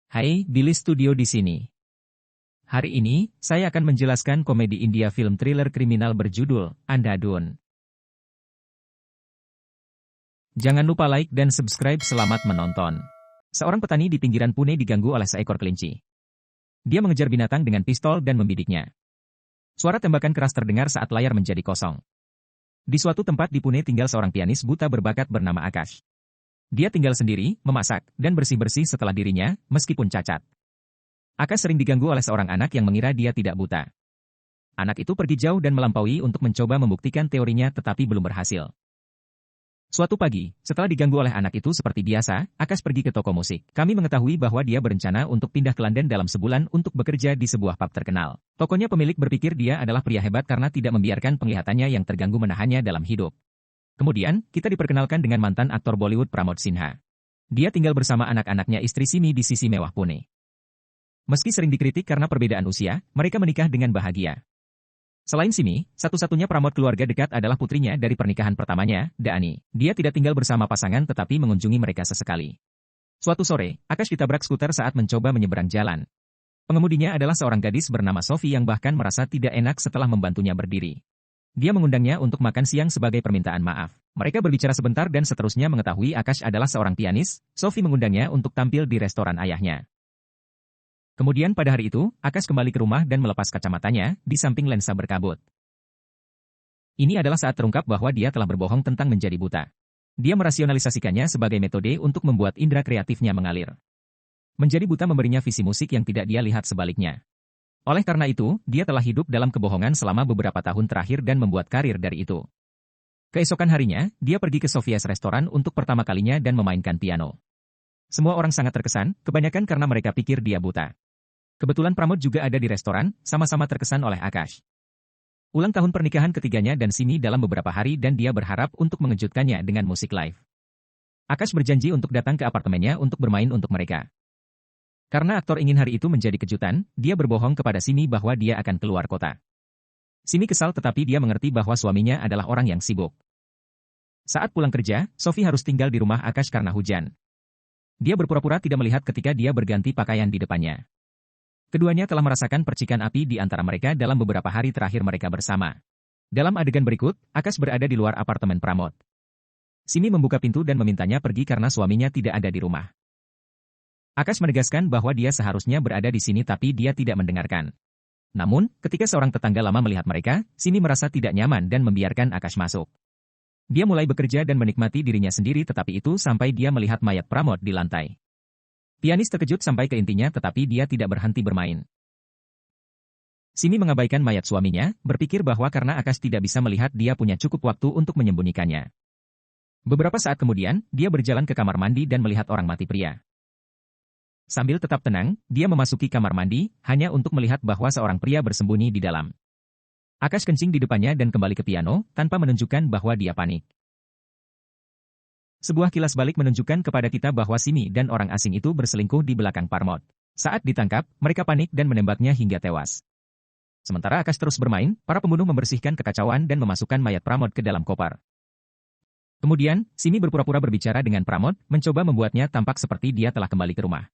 Hai, Billy Studio di sini. Hari ini, saya akan menjelaskan komedi India film thriller kriminal berjudul Andhadhun. Jangan lupa like dan subscribe. Selamat menonton. Seorang petani di pinggiran Pune diganggu oleh seekor kelinci. Dia mengejar binatang dengan pistol dan membidiknya. Suara tembakan keras terdengar saat layar menjadi kosong. Di suatu tempat di Pune tinggal seorang pianis buta berbakat bernama Akash. Dia tinggal sendiri, memasak, dan bersih-bersih setelah dirinya, meskipun cacat. Akash sering diganggu oleh seorang anak yang mengira dia tidak buta. Anak itu pergi jauh dan melampaui untuk mencoba membuktikan teorinya tetapi belum berhasil. Suatu pagi, setelah diganggu oleh anak itu seperti biasa, Akash pergi ke toko musik. Kami mengetahui bahwa dia berencana untuk pindah ke London dalam sebulan untuk bekerja di sebuah pub terkenal. Tokonya pemilik berpikir dia adalah pria hebat karena tidak membiarkan penglihatannya yang terganggu menahannya dalam hidup. Kemudian, kita diperkenalkan dengan mantan aktor Bollywood Pramod Sinha. Dia tinggal bersama anak-anaknya istri Simi di sisi mewah Pune. Meski sering dikritik karena perbedaan usia, mereka menikah dengan bahagia. Selain Simi, satu-satunya Pramod keluarga dekat adalah putrinya dari pernikahan pertamanya, Daani. Dia tidak tinggal bersama pasangan tetapi mengunjungi mereka sesekali. Suatu sore, Akash ditabrak skuter saat mencoba menyeberang jalan. Pengemudinya adalah seorang gadis bernama Sophie yang bahkan merasa tidak enak setelah membantunya berdiri. Dia mengundangnya untuk makan siang sebagai permintaan maaf. Mereka berbicara sebentar dan seterusnya mengetahui Akash adalah seorang pianis. Sophie mengundangnya untuk tampil di restoran ayahnya. Kemudian pada hari itu, Akash kembali ke rumah dan melepas kacamatanya, di samping lensa berkabut. Ini adalah saat terungkap bahwa dia telah berbohong tentang menjadi buta. Dia merasionalisasikannya sebagai metode untuk membuat indera kreatifnya mengalir. Menjadi buta memberinya visi musik yang tidak dia lihat sebaliknya. Oleh karena itu, dia telah hidup dalam kebohongan selama beberapa tahun terakhir dan membuat karir dari itu. Keesokan harinya, dia pergi ke Sophia's restoran untuk pertama kalinya dan memainkan piano. Semua orang sangat terkesan, kebanyakan karena mereka pikir dia buta. Kebetulan Pramod juga ada di restoran, sama-sama terkesan oleh Akash. Ulang tahun pernikahan ketiganya dan Simi dalam beberapa hari dan dia berharap untuk mengejutkannya dengan musik live. Akash berjanji untuk datang ke apartemennya untuk bermain untuk mereka. Karena aktor ingin hari itu menjadi kejutan, dia berbohong kepada Simi bahwa dia akan keluar kota. Simi kesal tetapi dia mengerti bahwa suaminya adalah orang yang sibuk. Saat pulang kerja, Sophie harus tinggal di rumah Akash karena hujan. Dia berpura-pura tidak melihat ketika dia berganti pakaian di depannya. Keduanya telah merasakan percikan api di antara mereka dalam beberapa hari terakhir mereka bersama. Dalam adegan berikut, Akash berada di luar apartemen Pramod. Simi membuka pintu dan memintanya pergi karena suaminya tidak ada di rumah. Akash menegaskan bahwa dia seharusnya berada di sini tapi dia tidak mendengarkan. Namun, ketika seorang tetangga lama melihat mereka, Simi merasa tidak nyaman dan membiarkan Akash masuk. Dia mulai bekerja dan menikmati dirinya sendiri tetapi itu sampai dia melihat mayat Pramod di lantai. Pianis terkejut sampai ke intinya tetapi dia tidak berhenti bermain. Simi mengabaikan mayat suaminya, berpikir bahwa karena Akash tidak bisa melihat dia punya cukup waktu untuk menyembunyikannya. Beberapa saat kemudian, dia berjalan ke kamar mandi dan melihat orang mati pria. Sambil tetap tenang, dia memasuki kamar mandi, hanya untuk melihat bahwa seorang pria bersembunyi di dalam. Akash kencing di depannya dan kembali ke piano, tanpa menunjukkan bahwa dia panik. Sebuah kilas balik menunjukkan kepada kita bahwa Simi dan orang asing itu berselingkuh di belakang Pramod. Saat ditangkap, mereka panik dan menembaknya hingga tewas. Sementara Akash terus bermain, para pembunuh membersihkan kekacauan dan memasukkan mayat Pramod ke dalam koper. Kemudian, Simi berpura-pura berbicara dengan Pramod, mencoba membuatnya tampak seperti dia telah kembali ke rumah.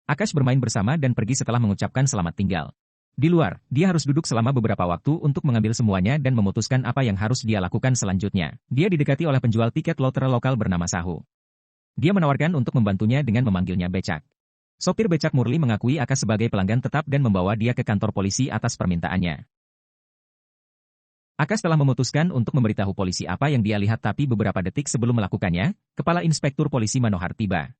Akash bermain bersama dan pergi setelah mengucapkan selamat tinggal. Di luar, dia harus duduk selama beberapa waktu untuk mengambil semuanya dan memutuskan apa yang harus dia lakukan selanjutnya. Dia didekati oleh penjual tiket lotre lokal bernama Sahu. Dia menawarkan untuk membantunya dengan memanggilnya becak. Sopir becak Murli mengakui Akash sebagai pelanggan tetap dan membawa dia ke kantor polisi atas permintaannya. Akash telah memutuskan untuk memberitahu polisi apa yang dia lihat tapi beberapa detik sebelum melakukannya, Kepala Inspektur Polisi Manohar tiba.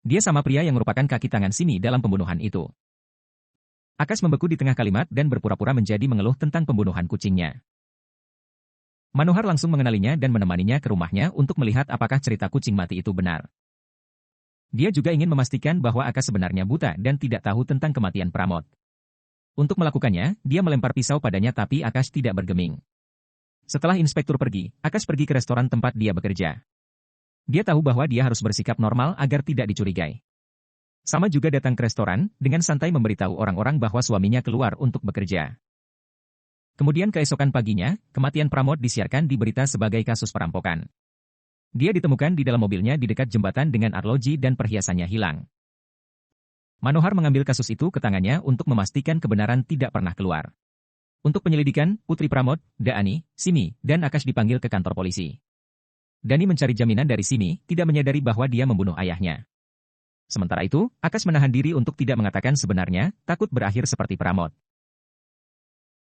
Dia sama pria yang merupakan kaki tangan Simi dalam pembunuhan itu. Akash membeku di tengah kalimat dan berpura-pura menjadi mengeluh tentang pembunuhan kucingnya. Manohar langsung mengenalinya dan menemaninya ke rumahnya untuk melihat apakah cerita kucing mati itu benar. Dia juga ingin memastikan bahwa Akash sebenarnya buta dan tidak tahu tentang kematian Pramod. Untuk melakukannya, dia melempar pisau padanya tapi Akash tidak bergeming. Setelah inspektur pergi, Akash pergi ke restoran tempat dia bekerja. Dia tahu bahwa dia harus bersikap normal agar tidak dicurigai. Sama juga datang ke restoran, dengan santai memberitahu orang-orang bahwa suaminya keluar untuk bekerja. Kemudian keesokan paginya, kematian Pramod disiarkan di berita sebagai kasus perampokan. Dia ditemukan di dalam mobilnya di dekat jembatan dengan arloji dan perhiasannya hilang. Manohar mengambil kasus itu ke tangannya untuk memastikan kebenaran tidak pernah keluar. Untuk penyelidikan, Putri Pramod, Daani, Simi, dan Akash dipanggil ke kantor polisi. Dani mencari jaminan dari Simi, tidak menyadari bahwa dia membunuh ayahnya. Sementara itu, Akash menahan diri untuk tidak mengatakan sebenarnya, takut berakhir seperti Pramod.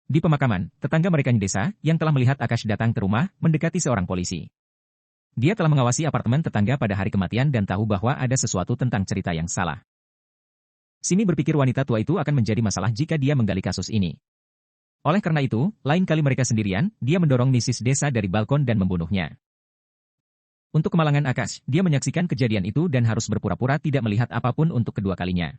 Di pemakaman, tetangga mereka di desa, yang telah melihat Akash datang ke rumah, mendekati seorang polisi. Dia telah mengawasi apartemen tetangga pada hari kematian dan tahu bahwa ada sesuatu tentang cerita yang salah. Simi berpikir wanita tua itu akan menjadi masalah jika dia menggali kasus ini. Oleh karena itu, lain kali mereka sendirian, dia mendorong Mrs. Desa dari balkon dan membunuhnya. Untuk kemalangan Akash, dia menyaksikan kejadian itu dan harus berpura-pura tidak melihat apapun untuk kedua kalinya.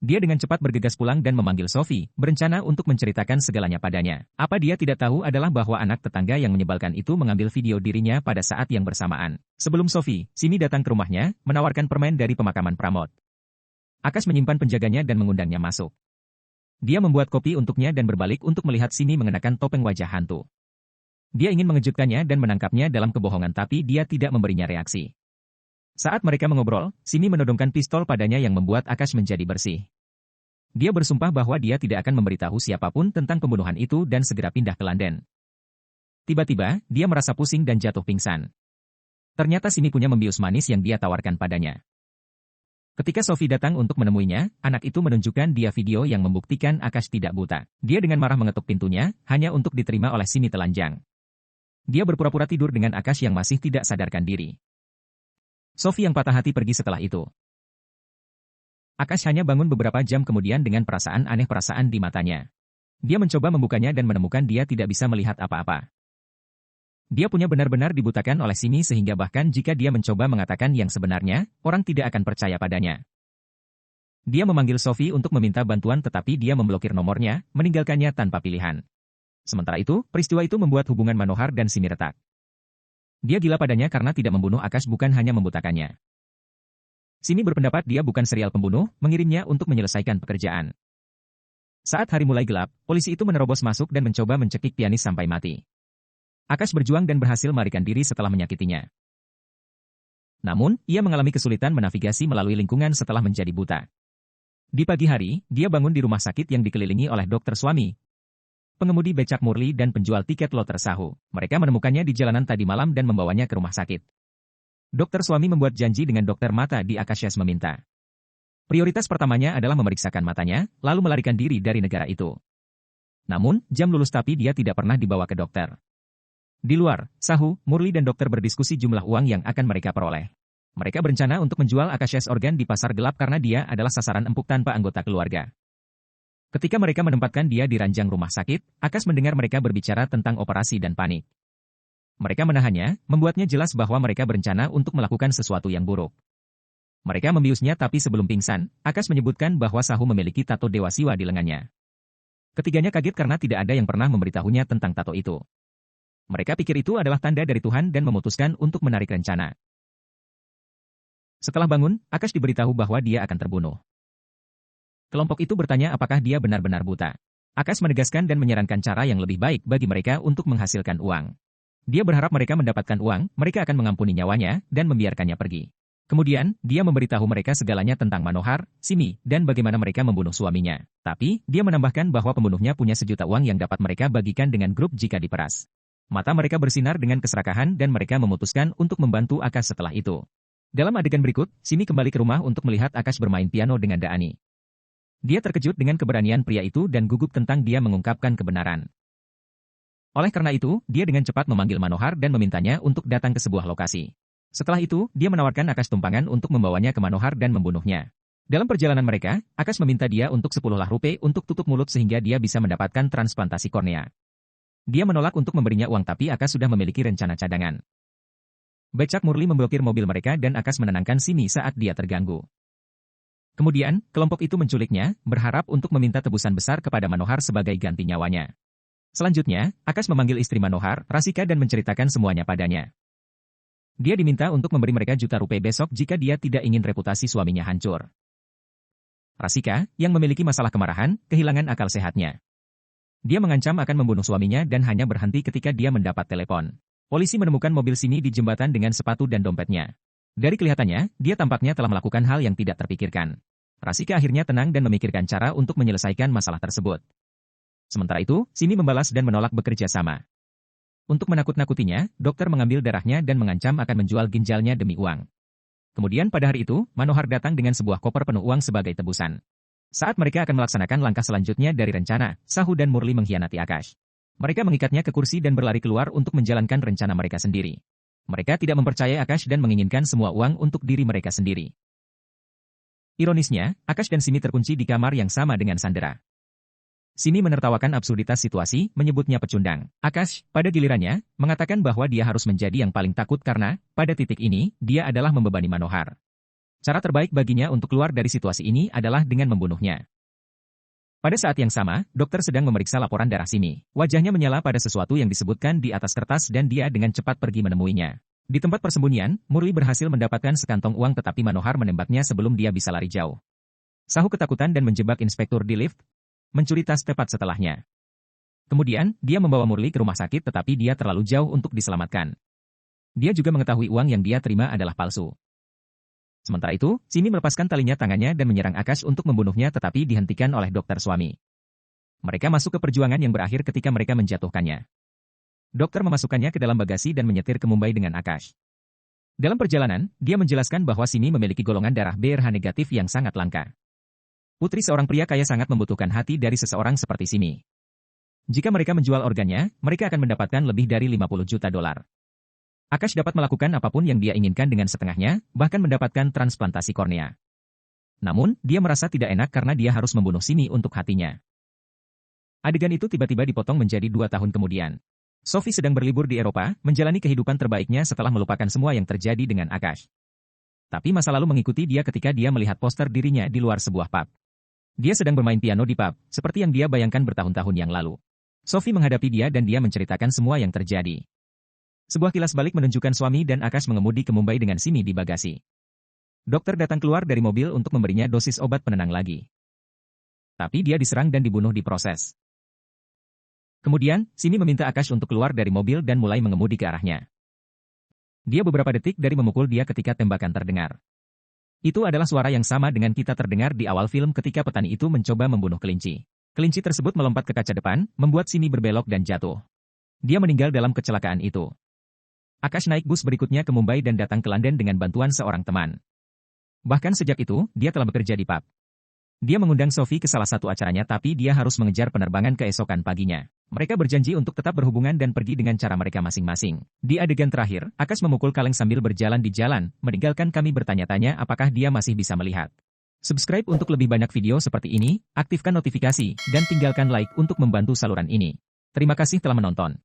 Dia dengan cepat bergegas pulang dan memanggil Sophie, berencana untuk menceritakan segalanya padanya. Apa dia tidak tahu adalah bahwa anak tetangga yang menyebalkan itu mengambil video dirinya pada saat yang bersamaan. Sebelum Sophie, Simi datang ke rumahnya, menawarkan permen dari pemakaman Pramod. Akash menyimpan penjaganya dan mengundangnya masuk. Dia membuat kopi untuknya dan berbalik untuk melihat Simi mengenakan topeng wajah hantu. Dia ingin mengejutkannya dan menangkapnya dalam kebohongan tapi dia tidak memberinya reaksi. Saat mereka mengobrol, Simi menodongkan pistol padanya yang membuat Akash menjadi bersih. Dia bersumpah bahwa dia tidak akan memberitahu siapapun tentang pembunuhan itu dan segera pindah ke London. Tiba-tiba, dia merasa pusing dan jatuh pingsan. Ternyata Simi punya membius manis yang dia tawarkan padanya. Ketika Sophie datang untuk menemuinya, anak itu menunjukkan dia video yang membuktikan Akash tidak buta. Dia dengan marah mengetuk pintunya, hanya untuk diterima oleh Simi telanjang. Dia berpura-pura tidur dengan Akash yang masih tidak sadarkan diri. Sophie yang patah hati pergi setelah itu. Akash hanya bangun beberapa jam kemudian dengan perasaan aneh di matanya. Dia mencoba membukanya dan menemukan dia tidak bisa melihat apa-apa. Dia punya benar-benar dibutakan oleh Simi sehingga bahkan jika dia mencoba mengatakan yang sebenarnya, orang tidak akan percaya padanya. Dia memanggil Sophie untuk meminta bantuan tetapi dia memblokir nomornya, meninggalkannya tanpa pilihan. Sementara itu, peristiwa itu membuat hubungan Manohar dan Simi retak. Dia gila padanya karena tidak membunuh Akash bukan hanya membutakannya. Simi berpendapat dia bukan serial pembunuh, mengirimnya untuk menyelesaikan pekerjaan. Saat hari mulai gelap, polisi itu menerobos masuk dan mencoba mencekik pianis sampai mati. Akash berjuang dan berhasil melarikan diri setelah menyakitinya. Namun, ia mengalami kesulitan menavigasi melalui lingkungan setelah menjadi buta. Di pagi hari, dia bangun di rumah sakit yang dikelilingi oleh dokter suami, pengemudi becak Murli dan penjual tiket loter Sahu. Mereka menemukannya di jalanan tadi malam dan membawanya ke rumah sakit. Dokter suami membuat janji dengan dokter mata di Akashias meminta. Prioritas pertamanya adalah memeriksakan matanya, lalu melarikan diri dari negara itu. Namun, jam lulus tapi dia tidak pernah dibawa ke dokter. Di luar, Sahu, Murli dan dokter berdiskusi jumlah uang yang akan mereka peroleh. Mereka berencana untuk menjual Akashias organ di pasar gelap karena dia adalah sasaran empuk tanpa anggota keluarga. Ketika mereka menempatkan dia di ranjang rumah sakit, Akash mendengar mereka berbicara tentang operasi dan panik. Mereka menahannya, membuatnya jelas bahwa mereka berencana untuk melakukan sesuatu yang buruk. Mereka membiusnya tapi sebelum pingsan, Akash menyebutkan bahwa Sahu memiliki tato Dewa Siwa di lengannya. Ketiganya kaget karena tidak ada yang pernah memberitahunya tentang tato itu. Mereka pikir itu adalah tanda dari Tuhan dan memutuskan untuk menarik rencana. Setelah bangun, Akash diberitahu bahwa dia akan terbunuh. Kelompok itu bertanya apakah dia benar-benar buta. Akash menegaskan dan menyarankan cara yang lebih baik bagi mereka untuk menghasilkan uang. Dia berharap mereka mendapatkan uang, mereka akan mengampuni nyawanya, dan membiarkannya pergi. Kemudian, dia memberitahu mereka segalanya tentang Manohar, Simi, dan bagaimana mereka membunuh suaminya. Tapi, dia menambahkan bahwa pembunuhnya punya sejuta uang yang dapat mereka bagikan dengan grup jika diperas. Mata mereka bersinar dengan keserakahan dan mereka memutuskan untuk membantu Akash setelah itu. Dalam adegan berikut, Simi kembali ke rumah untuk melihat Akash bermain piano dengan Daani. Dia terkejut dengan keberanian pria itu dan gugup tentang dia mengungkapkan kebenaran. Oleh karena itu, dia dengan cepat memanggil Manohar dan memintanya untuk datang ke sebuah lokasi. Setelah itu, dia menawarkan Akash tumpangan untuk membawanya ke Manohar dan membunuhnya. Dalam perjalanan mereka, Akash meminta dia untuk 10 lah rupiah untuk tutup mulut sehingga dia bisa mendapatkan transplantasi kornea. Dia menolak untuk memberinya uang tapi Akash sudah memiliki rencana cadangan. Becak Murli memblokir mobil mereka dan Akash menenangkan Simi saat dia terganggu. Kemudian, kelompok itu menculiknya, berharap untuk meminta tebusan besar kepada Manohar sebagai ganti nyawanya. Selanjutnya, Akash memanggil istri Manohar, Rasika dan menceritakan semuanya padanya. Dia diminta untuk memberi mereka juta rupiah besok jika dia tidak ingin reputasi suaminya hancur. Rasika, yang memiliki masalah kemarahan, kehilangan akal sehatnya. Dia mengancam akan membunuh suaminya dan hanya berhenti ketika dia mendapat telepon. Polisi menemukan mobil Simi di jembatan dengan sepatu dan dompetnya. Dari kelihatannya, dia tampaknya telah melakukan hal yang tidak terpikirkan. Rasika akhirnya tenang dan memikirkan cara untuk menyelesaikan masalah tersebut. Sementara itu, Simi membalas dan menolak bekerja sama. Untuk menakut-nakutinya, dokter mengambil darahnya dan mengancam akan menjual ginjalnya demi uang. Kemudian pada hari itu, Manohar datang dengan sebuah koper penuh uang sebagai tebusan. Saat mereka akan melaksanakan langkah selanjutnya dari rencana, Sahu dan Murli mengkhianati Akash. Mereka mengikatnya ke kursi dan berlari keluar untuk menjalankan rencana mereka sendiri. Mereka tidak mempercayai Akash dan menginginkan semua uang untuk diri mereka sendiri. Ironisnya, Akash dan Simi terkunci di kamar yang sama dengan Sandera. Simi menertawakan absurditas situasi, menyebutnya pecundang. Akash, pada gilirannya, mengatakan bahwa dia harus menjadi yang paling takut karena, pada titik ini, dia adalah membebani Manohar. Cara terbaik baginya untuk keluar dari situasi ini adalah dengan membunuhnya. Pada saat yang sama, dokter sedang memeriksa laporan darah Simi. Wajahnya menyala pada sesuatu yang disebutkan di atas kertas dan dia dengan cepat pergi menemuinya. Di tempat persembunyian, Murli berhasil mendapatkan sekantong uang tetapi Manohar menembaknya sebelum dia bisa lari jauh. Sahu ketakutan dan menjebak inspektur di lift, mencuri tas tepat setelahnya. Kemudian, dia membawa Murli ke rumah sakit tetapi dia terlalu jauh untuk diselamatkan. Dia juga mengetahui uang yang dia terima adalah palsu. Sementara itu, Simi melepaskan talinya tangannya dan menyerang Akash untuk membunuhnya tetapi dihentikan oleh dokter suami. Mereka masuk ke perjuangan yang berakhir ketika mereka menjatuhkannya. Dokter memasukkannya ke dalam bagasi dan menyetir ke Mumbai dengan Akash. Dalam perjalanan, dia menjelaskan bahwa Simi memiliki golongan darah BRH negatif yang sangat langka. Putri seorang pria kaya sangat membutuhkan hati dari seseorang seperti Simi. Jika mereka menjual organnya, mereka akan mendapatkan lebih dari 50 juta dolar. Akash dapat melakukan apapun yang dia inginkan dengan setengahnya, bahkan mendapatkan transplantasi kornea. Namun, dia merasa tidak enak karena dia harus membunuh Simi untuk hatinya. Adegan itu tiba-tiba dipotong menjadi 2 tahun kemudian. Sophie sedang berlibur di Eropa, menjalani kehidupan terbaiknya setelah melupakan semua yang terjadi dengan Akash. Tapi masa lalu mengikuti dia ketika dia melihat poster dirinya di luar sebuah pub. Dia sedang bermain piano di pub, seperti yang dia bayangkan bertahun-tahun yang lalu. Sophie menghadapi dia dan dia menceritakan semua yang terjadi. Sebuah kilas balik menunjukkan suami dan Akash mengemudi ke Mumbai dengan Simi di bagasi. Dokter datang keluar dari mobil untuk memberinya dosis obat penenang lagi. Tapi dia diserang dan dibunuh di proses. Kemudian, Simi meminta Akash untuk keluar dari mobil dan mulai mengemudi ke arahnya. Dia beberapa detik dari memukul dia ketika tembakan terdengar. Itu adalah suara yang sama dengan kita terdengar di awal film ketika petani itu mencoba membunuh kelinci. Kelinci tersebut melompat ke kaca depan, membuat Simi berbelok dan jatuh. Dia meninggal dalam kecelakaan itu. Akash naik bus berikutnya ke Mumbai dan datang ke London dengan bantuan seorang teman. Bahkan sejak itu, dia telah bekerja di pub. Dia mengundang Sophie ke salah satu acaranya tapi dia harus mengejar penerbangan keesokan paginya. Mereka berjanji untuk tetap berhubungan dan pergi dengan cara mereka masing-masing. Di adegan terakhir, Akash memukul kaleng sambil berjalan di jalan, meninggalkan kami bertanya-tanya apakah dia masih bisa melihat. Subscribe untuk lebih banyak video seperti ini, aktifkan notifikasi, dan tinggalkan like untuk membantu saluran ini. Terima kasih telah menonton.